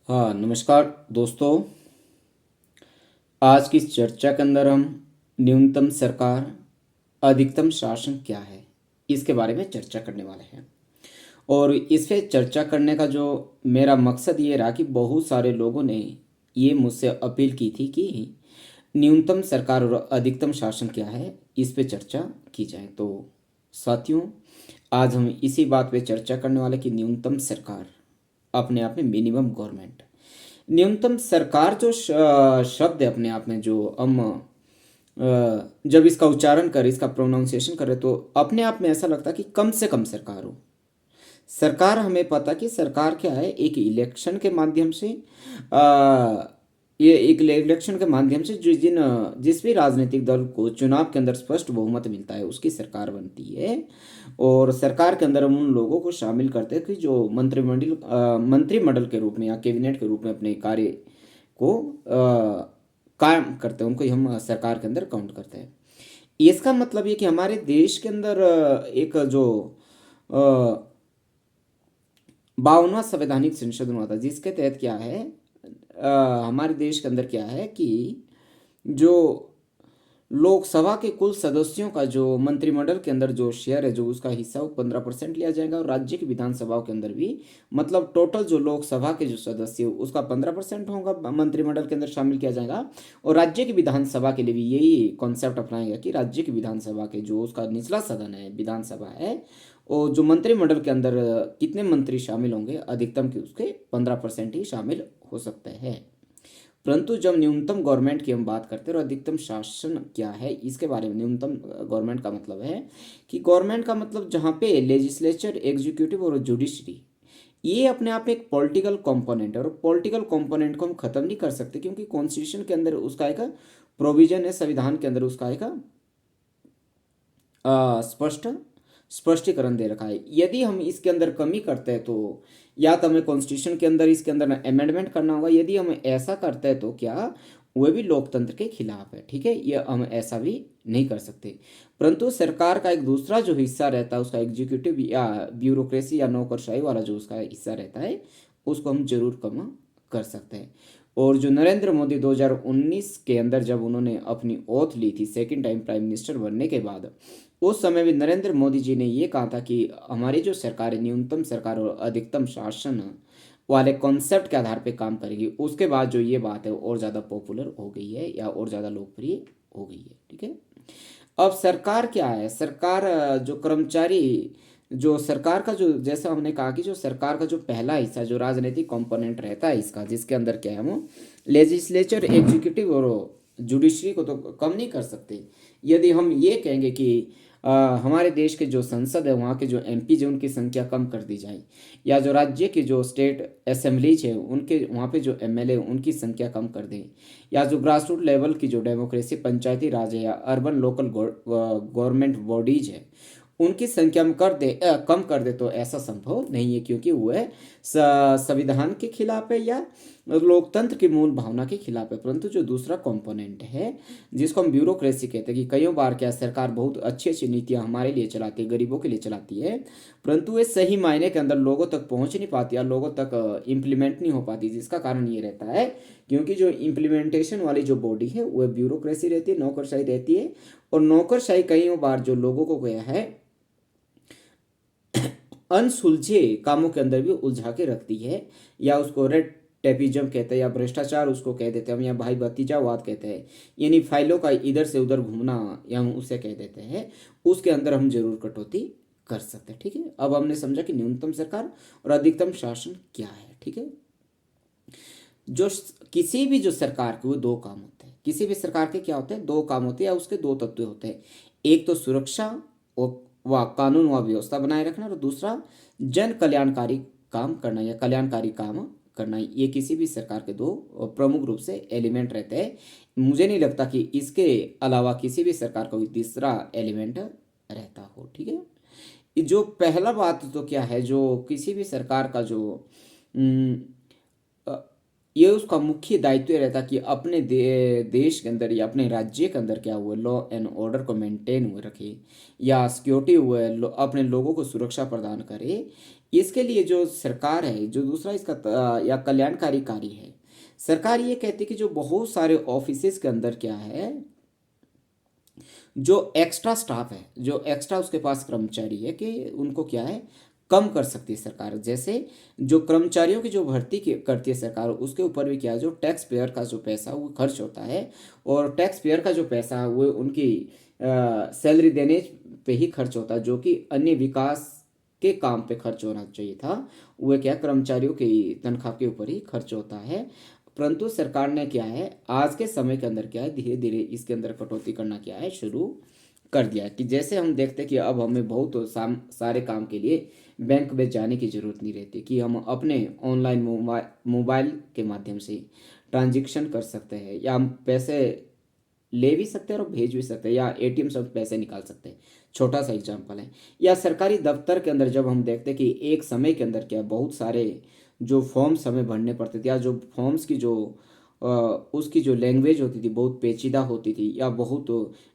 हाँ, नमस्कार दोस्तों। आज की इस चर्चा के अंदर हम न्यूनतम सरकार, अधिकतम शासन क्या है, इसके बारे में चर्चा करने वाले हैं। और इस पे चर्चा करने का जो मेरा मकसद ये रहा कि बहुत सारे लोगों ने ये मुझसे अपील की थी कि न्यूनतम सरकार और अधिकतम शासन क्या है, इस पे चर्चा की जाए। तो साथियों, आज हम इसी बात पे चर्चा करने वाले कि न्यूनतम सरकार अपने आप में मिनिमम गवर्नमेंट। न्यूनतम सरकार जो शब्द है अपने आप में, जो हम जब इसका उच्चारण करें, इसका प्रोनाउंसिएशन करें, तो अपने आप में ऐसा लगता है कि कम से कम सरकार हो। सरकार, हमें पता कि सरकार क्या है, एक इलेक्शन के माध्यम से ये एक इलेक्शन के माध्यम से जिस भी राजनीतिक दल को चुनाव के अंदर स्पष्ट बहुमत मिलता है, उसकी सरकार बनती है। और सरकार के अंदर हम उन लोगों को शामिल करते हैं कि जो मंत्रिमंडल के रूप में या कैबिनेट के रूप में अपने कार्य को कायम करते हैं, उनको ही हम सरकार के अंदर काउंट करते हैं। इसका मतलब ये कि हमारे देश के अंदर एक जो 52वां संवैधानिक संशोधन हुआ था, जिसके तहत क्या है, हमारे देश के अंदर क्या है कि जो लोकसभा के कुल सदस्यों का जो मंत्रिमंडल के अंदर जो शेयर है, जो उसका हिस्सा, वो 15% लिया जाएगा। और राज्य की विधानसभाओं के अंदर भी, मतलब टोटल जो लोकसभा के जो सदस्य उसका 15% होगा, मंत्रिमंडल के अंदर शामिल किया जाएगा। और राज्य की विधानसभा के लिए भी यही कॉन्सेप्ट अपनाएगा कि राज्य की विधानसभा के जो उसका निचला सदन है, विधानसभा है, और जो मंत्रिमंडल के अंदर कितने मंत्री शामिल होंगे, अधिकतम के उसके 15% ही शामिल हो सकते हैं। परंतु जब न्यूनतम गवर्नमेंट की हम बात करते हैं और अधिकतम शासन क्या है, इसके बारे में, न्यूनतम गवर्नमेंट का मतलब है कि गवर्नमेंट का मतलब जहाँ पे लेजिस्लेचर, एग्जीक्यूटिव और जुडिशरी, ये अपने आप में एक पॉलिटिकल कंपोनेंट है। और पॉलिटिकल कंपोनेंट को हम खत्म नहीं कर सकते, क्योंकि कॉन्स्टिट्यूशन के अंदर उसका एक प्रोविजन है, संविधान के अंदर उसका एक स्पष्ट स्पष्टीकरण दे रखा है। यदि हम इसके अंदर कमी करते हैं, तो या तो हमें कॉन्स्टिट्यूशन के अंदर इसके अंदर अमेंडमेंट करना होगा। यदि हम ऐसा करते हैं तो क्या वह भी लोकतंत्र के खिलाफ है, ठीक है, ये हम ऐसा भी नहीं कर सकते। परंतु सरकार का एक दूसरा जो हिस्सा रहता है, उसका एग्जीक्यूटिव या ब्यूरोक्रेसी या नौकरशाही वाला जो उसका हिस्सा रहता है, उसको हम जरूर कम कर सकते हैं। और जो नरेंद्र मोदी 2019 के अंदर जब उन्होंने अपनी ओथ ली थी सेकंड टाइम प्राइम मिनिस्टर बनने के बाद, उस समय भी नरेंद्र मोदी जी ने ये कहा था कि हमारी जो सरकार है, न्यूनतम सरकार और अधिकतम शासन वाले कॉन्सेप्ट के आधार पे काम करेगी। उसके बाद जो ये बात है वो और ज़्यादा पॉपुलर हो गई है या और ज़्यादा लोकप्रिय हो गई है, ठीक है। अब सरकार क्या है, सरकार जो कर्मचारी, जो सरकार का जो, जैसा हमने कहा कि जो सरकार का जो पहला हिस्सा, जो राजनीतिक कंपोनेंट रहता है इसका, जिसके अंदर क्या है, वो लेजिस्लेचर, एग्जीक्यूटिव और जुडिशरी को तो कम नहीं कर सकते। यदि हम ये कहेंगे कि हमारे देश के जो संसद है, वहाँ के जो एमपी है, उनकी संख्या कम कर दी जाए, या जो राज्य की जो स्टेट असेंबलीज है, उनके वहाँ पे जो एमएलए उनकी संख्या कम कर दें, या जो ग्रास रूट लेवल की जो डेमोक्रेसी, पंचायती राज है, या अर्बन लोकल गवर्नमेंट बॉडीज है, उनकी संख्या में कम कर दे, तो ऐसा संभव नहीं है, क्योंकि वह संविधान के खिलाफ है या लोकतंत्र की मूल भावना के खिलाफ है। परंतु जो दूसरा कंपोनेंट है, जिसको हम ब्यूरोक्रेसी कहते हैं, कि कई बार क्या सरकार बहुत अच्छी अच्छी नीतियां हमारे लिए चलाती है, गरीबों के लिए चलाती है, परंतु वे सही मायने के अंदर लोगों तक पहुंच नहीं पाती या लोगों तक इम्प्लीमेंट नहीं हो पाती। जिसका कारण ये रहता है क्योंकि जो इम्प्लीमेंटेशन वाली जो बॉडी है, वह ब्यूरोक्रेसी रहती है, नौकरशाही रहती है। और नौकरशाही कई बार जो लोगों को गया है अनसुलझे कामों के अंदर भी उलझा के रखती है, या उसको रेड टेपिज्म कहते हैं, या भ्रष्टाचार उसको कह देते हैं हम, या भाई भतीजावाद कहते हैं, यानी फाइलों का इधर से उधर घूमना, या हम उसे कह देते हैं। उसके अंदर हम जरूर कटौती कर सकते हैं, ठीक है। अब हमने समझा कि न्यूनतम सरकार और अधिकतम शासन क्या है, ठीक है। जो किसी भी जो सरकार के, वो दो काम होते हैं। किसी भी सरकार के क्या होते हैं, दो काम होते हैं, या उसके दो तत्व होते हैं। एक तो सुरक्षा व कानून व व्यवस्था बनाए रखना, और दूसरा जन कल्याणकारी काम करना या कल्याणकारी काम करना। ये किसी भी सरकार के दो प्रमुख रूप से एलिमेंट रहते हैं। मुझे नहीं लगता कि इसके अलावा किसी भी सरकार का कोई तीसरा एलिमेंट रहता हो, ठीक है। जो पहला बात तो क्या है, जो किसी भी सरकार का जो अ, ये उसका मुख्य दायित्व ये रहता कि अपने देश के अंदर या अपने राज्य के अंदर क्या हुआ, लॉ एंड ऑर्डर को मेंटेन हुए रखे, या सिक्योरिटी हुए, अपने लोगों को सुरक्षा प्रदान करे, इसके लिए जो सरकार है, जो दूसरा इसका या कल्याणकारी कार्य है, सरकार ये कहती है कि जो बहुत सारे ऑफिसेज के अंदर क्या है, जो एक्स्ट्रा स्टाफ है, जो एक्स्ट्रा उसके पास कर्मचारी है, कि उनको क्या है, कम कर सकती है सरकार। जैसे जो कर्मचारियों की जो भर्ती करती है सरकार, उसके ऊपर भी क्या है, जो टैक्स पेयर का जो पैसा वो खर्च होता है, और टैक्स पेयर का जो पैसा है वो उनकी सैलरी देने पे ही खर्च होता है, जो कि अन्य विकास के काम पे खर्च होना चाहिए था, वो क्या, कर्मचारियों की तनख्वाह के ऊपर ही खर्च होता है। परंतु सरकार ने क्या है, आज के समय के अंदर क्या है, धीरे धीरे इसके अंदर कटौती करना क्या है, शुरू कर दिया है। कि जैसे हम देखते हैं कि अब हमें बहुत सारे काम के लिए बैंक में जाने की ज़रूरत नहीं रहती, कि हम अपने ऑनलाइन मोबाइल के माध्यम से ट्रांजेक्शन कर सकते हैं, या हम पैसे ले भी सकते हैं और भेज भी सकते हैं, या एटीएम से पैसे निकाल सकते हैं। छोटा सा एग्जांपल है। या सरकारी दफ्तर के अंदर जब हम देखते हैं कि एक समय के अंदर क्या बहुत सारे जो फॉर्म्स हमें भरने पड़ते थे, या जो फॉर्म्स की जो उसकी जो लैंग्वेज होती थी बहुत पेचीदा होती थी, या बहुत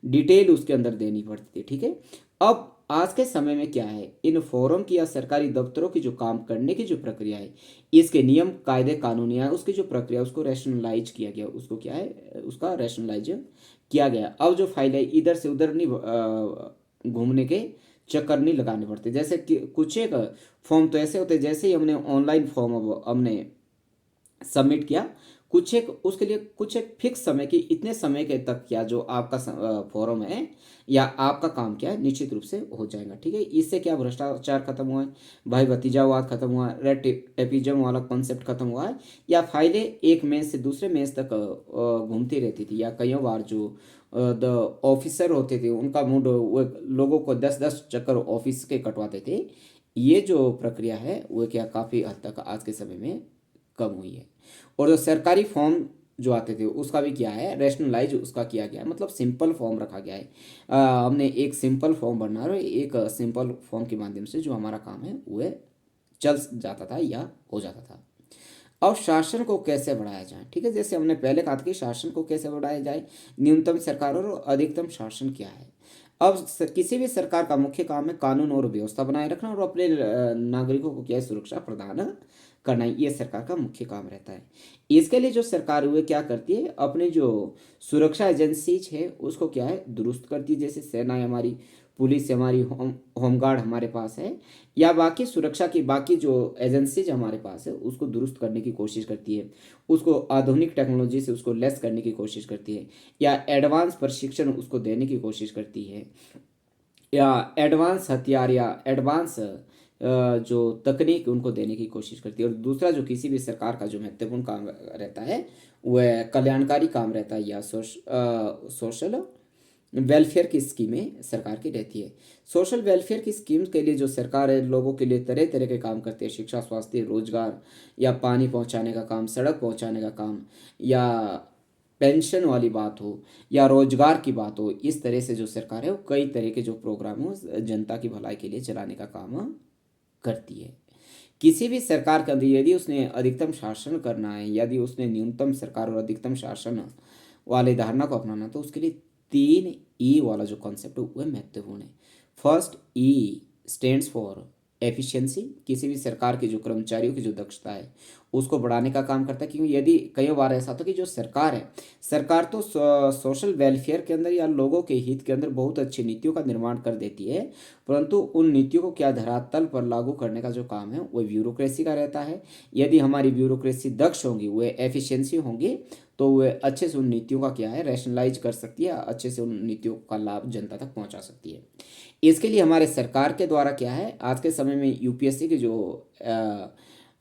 डिटेल उसके अंदर देनी पड़ती थी, ठीक है। अब आज के समय में क्या है, इन फॉर्म की या सरकारी दफ्तरों की जो काम करने की जो प्रक्रिया है, इसके नियम कायदे कानून है, उसकी जो प्रक्रिया उसको रैशनलाइज किया गया, उसको क्या है, उसका रैशनलाइज किया गया। अब जो फाइल है इधर से उधर नहीं घूमने के चक्कर नहीं लगाने पड़ते। जैसे कि कुछ एक फॉर्म तो ऐसे होते हैं, जैसे ही हमने ऑनलाइन फॉर्म अब हमने सबमिट किया, कुछ एक उसके लिए कुछ एक फिक्स समय की इतने समय के तक क्या जो आपका फॉर्म है या आपका काम क्या है निश्चित रूप से हो जाएगा, ठीक है। इससे क्या भ्रष्टाचार खत्म हुआ है, भाई भतीजावाद खत्म हुआ है, रेड टेपिज्म वाला कॉन्सेप्ट खत्म हुआ है, या फाइलें एक मेज से दूसरे मेज तक घूमती रहती थी, या कई बार जो द ऑफिसर होते थे उनका मूड वो लोगों को 10-10 चक्कर ऑफिस के कटवाते थे। ये जो प्रक्रिया है वो क्या काफ़ी हद तक आज के समय में कम हुई है। और जो सरकारी फॉर्म जो आते थे उसका भी क्या है, रैशनलाइज उसका किया गया है, मतलब सिंपल फॉर्म रखा गया है। हमने एक सिंपल फॉर्म भरना है, और एक सिंपल फॉर्म के माध्यम से जो हमारा काम है वह चल जाता था या हो जाता था। अब शासन को कैसे बढ़ाया जाए, ठीक है। जैसे हमने पहले कहा था कि शासन को कैसे बढ़ाया जाए, न्यूनतम सरकार और अधिकतम शासन क्या है। अब किसी भी सरकार का मुख्य काम है कानून और व्यवस्था बनाए रखना, और अपने नागरिकों को क्या है, सुरक्षा प्रदान करना, ये सरकार का मुख्य काम रहता है। इसके लिए जो सरकार हुए क्या करती है, अपने जो सुरक्षा एजेंसीज है उसको क्या है, दुरुस्त करती है। जैसे सेना है हमारी, पुलिस है हमारी, होमगार्ड हमारे पास है, या बाकी सुरक्षा की बाकी जो एजेंसीज हमारे पास है उसको दुरुस्त करने की कोशिश करती है, उसको आधुनिक टेक्नोलॉजी से उसको लेस करने की कोशिश करती है, या एडवांस प्रशिक्षण उसको देने की कोशिश करती है, या एडवांस हथियार या एडवांस जो तकनीक उनको देने की कोशिश करती है। और दूसरा जो किसी भी सरकार का जो महत्वपूर्ण काम रहता है वह कल्याणकारी काम रहता है, या सोशल वेलफेयर की स्कीमें सरकार की रहती है। सोशल वेलफेयर की स्कीम के लिए जो सरकार है लोगों के लिए तरह तरह के काम करती है, शिक्षा, स्वास्थ्य, रोजगार, या पानी पहुंचाने का काम, सड़क पहुंचाने का काम, या पेंशन वाली बात हो, या रोजगार की बात हो, इस तरह से जो सरकार है वो कई तरह के जो प्रोग्राम हो जनता की भलाई के लिए चलाने का काम करती है। किसी भी सरकार के अंदर यदि उसने अधिकतम शासन करना है, यदि उसने न्यूनतम सरकार और अधिकतम शासन वाले धारणा को अपनाना, तो उसके लिए 3 ई वाला जो कॉन्सेप्ट है वह महत्वपूर्ण है। First E stands for efficiency, किसी भी सरकार के जो कर्मचारियों की जो दक्षता है उसको बढ़ाने का काम करता है। क्योंकि यदि कई बार ऐसा होता है कि जो सरकार है, सरकार तो सोशल वेलफेयर के अंदर या लोगों के हित के अंदर बहुत अच्छी नीतियों का निर्माण कर देती है, परंतु उन नीतियों को क्या धरातल पर लागू करने का जो काम है वो ब्यूरोक्रेसी का रहता है। यदि हमारी ब्यूरोक्रेसी दक्ष होगी, वो एफिशिएंसी होंगी, तो वह अच्छे से उन नीतियों का क्या है, रैशनलाइज कर सकती है, अच्छे से उन नीतियों का लाभ जनता तक पहुंचा सकती है। इसके लिए हमारे सरकार के द्वारा क्या है, आज के समय में यूपीएससी के जो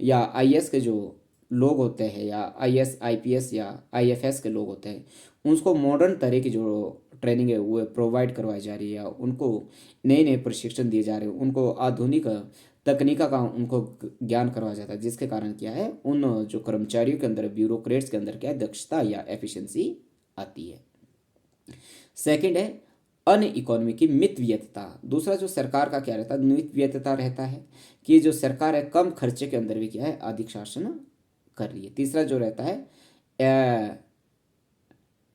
या आईएएस के जो लोग होते हैं, या आईएएस आईपीएस या आईएफएस के लोग होते हैं, उसको मॉडर्न तरह की जो ट्रेनिंग है वो प्रोवाइड करवाई जा रही है, या उनको नए नए प्रशिक्षण दिए जा रहे हैं, उनको आधुनिक तकनीका का उनको ज्ञान करवाया जाता है, जिसके कारण क्या है, उन जो कर्मचारियों के अंदर, ब्यूरोक्रेट्स के अंदर क्या है, दक्षता या एफिशिएंसी आती है। सेकंड है अन इकोनॉमी की मितव्ययिता। दूसरा जो सरकार का क्या रहता है, मितव्ययिता रहता है, कि जो सरकार है कम खर्चे के अंदर भी क्या है, अधिक शासन कर रही है। तीसरा जो रहता है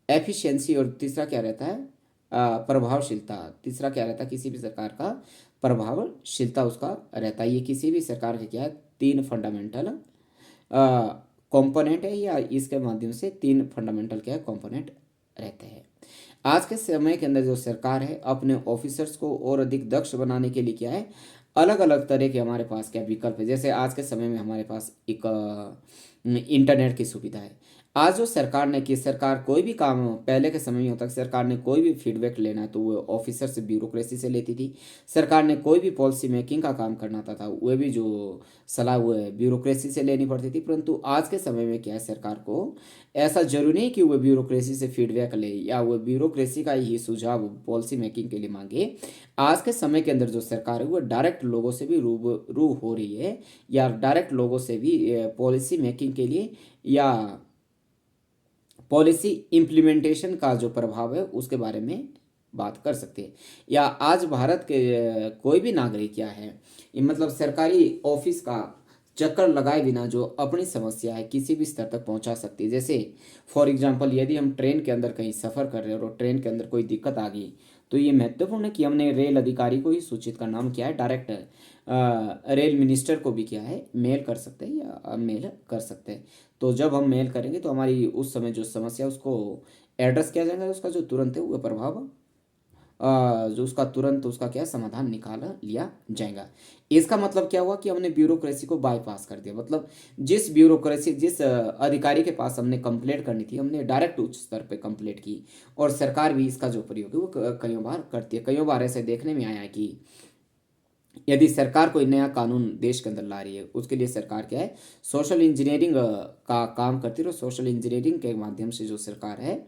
एफिशिएंसी, और तीसरा क्या रहता है प्रभावशीलता। तीसरा क्या रहता है किसी भी सरकार का प्रभावशीलता उसका रहता है। ये किसी भी सरकार के क्या है, तीन फंडामेंटल कंपोनेंट है, या इसके माध्यम से तीन फंडामेंटल क्या है, कंपोनेंट रहते हैं। आज के समय के अंदर जो सरकार है अपने ऑफिसर्स को और अधिक दक्ष बनाने के लिए क्या है, अलग अलग तरह के हमारे पास क्या विकल्प है। जैसे आज के समय में हमारे पास एक इंटरनेट की सुविधा है। आज जो सरकार ने कि सरकार कोई भी काम, पहले के समय में होता कि सरकार ने कोई भी फीडबैक लेना है तो वो ऑफिसर से, ब्यूरोक्रेसी से लेती थी। सरकार ने कोई भी पॉलिसी मेकिंग का काम करना था वो भी जो सलाह वो है ब्यूरोक्रेसी से लेनी पड़ती थी। परंतु आज के समय में क्या है, सरकार को ऐसा जरूरी नहीं कि वह ब्यूरोक्रेसी से फीडबैक ले या वह ब्यूरोक्रेसी का ही सुझाव पॉलिसी मेकिंग के लिए मांगे। आज के समय के अंदर जो सरकार है वो डायरेक्ट लोगों से भी रूबरू हो रही है, या डायरेक्ट लोगों से भी पॉलिसी मेकिंग के लिए या पॉलिसी इम्प्लीमेंटेशन का जो प्रभाव है उसके बारे में बात कर सकते हैं। या आज भारत के कोई भी नागरिक क्या है, ये मतलब सरकारी ऑफिस का चक्कर लगाए बिना जो अपनी समस्या है किसी भी स्तर तक पहुंचा सकती है। जैसे फॉर एग्जांपल यदि हम ट्रेन के अंदर कहीं सफ़र कर रहे हैं और ट्रेन के अंदर कोई दिक्कत आ गई, तो ये महत्वपूर्ण है कि हमने रेल अधिकारी को ही सूचित करना, हम क्या है डायरेक्ट रेल मिनिस्टर को भी क्या है मेल कर सकते हैं या मेल कर सकते हैं। तो जब हम मेल करेंगे तो हमारी उस समय जो समस्या उसको एड्रेस किया जाएगा, उसका जो तुरंत है वो प्रभाव जो उसका तुरंत उसका क्या है समाधान निकाला लिया जाएगा। इसका मतलब क्या हुआ कि हमने ब्यूरोक्रेसी को बाईपास कर दिया। मतलब जिस ब्यूरोक्रेसी, जिस अधिकारी के पास हमने कंप्लेंट करनी थी, हमने डायरेक्ट उच्च स्तर पे कंप्लेंट की। और सरकार भी इसका जो प्रयोग है वो कई बार करती है। कई बार ऐसे देखने में आया है कि यदि सरकार कोई नया कानून देश के अंदर ला रही है, उसके लिए सरकार क्या है सोशल इंजीनियरिंग का काम करती है। और सोशल इंजीनियरिंग के माध्यम से जो सरकार है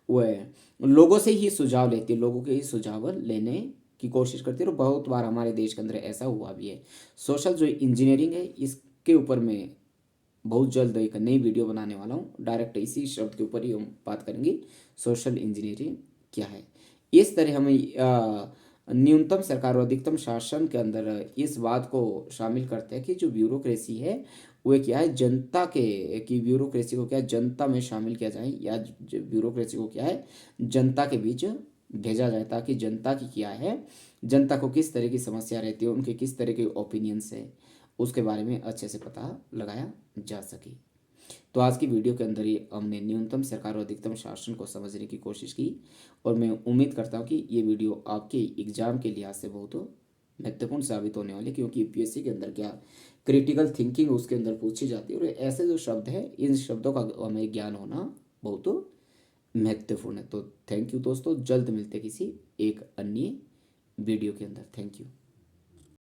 वह लोगों से ही सुझाव लेती है, लोगों के ही सुझाव लेने की कोशिश करती है। और बहुत बार हमारे देश के अंदर ऐसा हुआ भी है। सोशल जो इंजीनियरिंग है इसके ऊपर मैं बहुत जल्द एक नई वीडियो बनाने वाला हूँ। डायरेक्ट इसी शब्द के ऊपर ही हम बात करेंगे, सोशल इंजीनियरिंग क्या है। इस तरह हमें न्यूनतम सरकार और अधिकतम शासन के अंदर इस बात को शामिल करते हैं कि जो ब्यूरोक्रेसी है वो क्या है जनता के, कि ब्यूरोक्रेसी को क्या है जनता में शामिल किया जाए, या ब्यूरोक्रेसी को क्या है जनता के बीच भेजा जाए, ताकि जनता की क्या है, जनता को किस तरह की समस्या रहती है, उनके किस तरह के ओपिनियंस है, उसके बारे में अच्छे से पता लगाया जा सके। तो आज की वीडियो के अंदर ही हमने न्यूनतम सरकार और अधिकतम शासन को समझने की कोशिश की। और मैं उम्मीद करता हूँ कि ये वीडियो आपके एग्जाम के लिहाज से बहुत महत्वपूर्ण साबित होने वाली, क्योंकि यूपीएससी के अंदर क्या क्रिटिकल थिंकिंग उसके अंदर पूछी जाती है। और ऐसे जो शब्द है इन शब्दों का हमें ज्ञान होना बहुत महत्वपूर्ण है। तो थैंक यू दोस्तों, जल्द मिलते किसी एक अन्य वीडियो के अंदर। Thank you.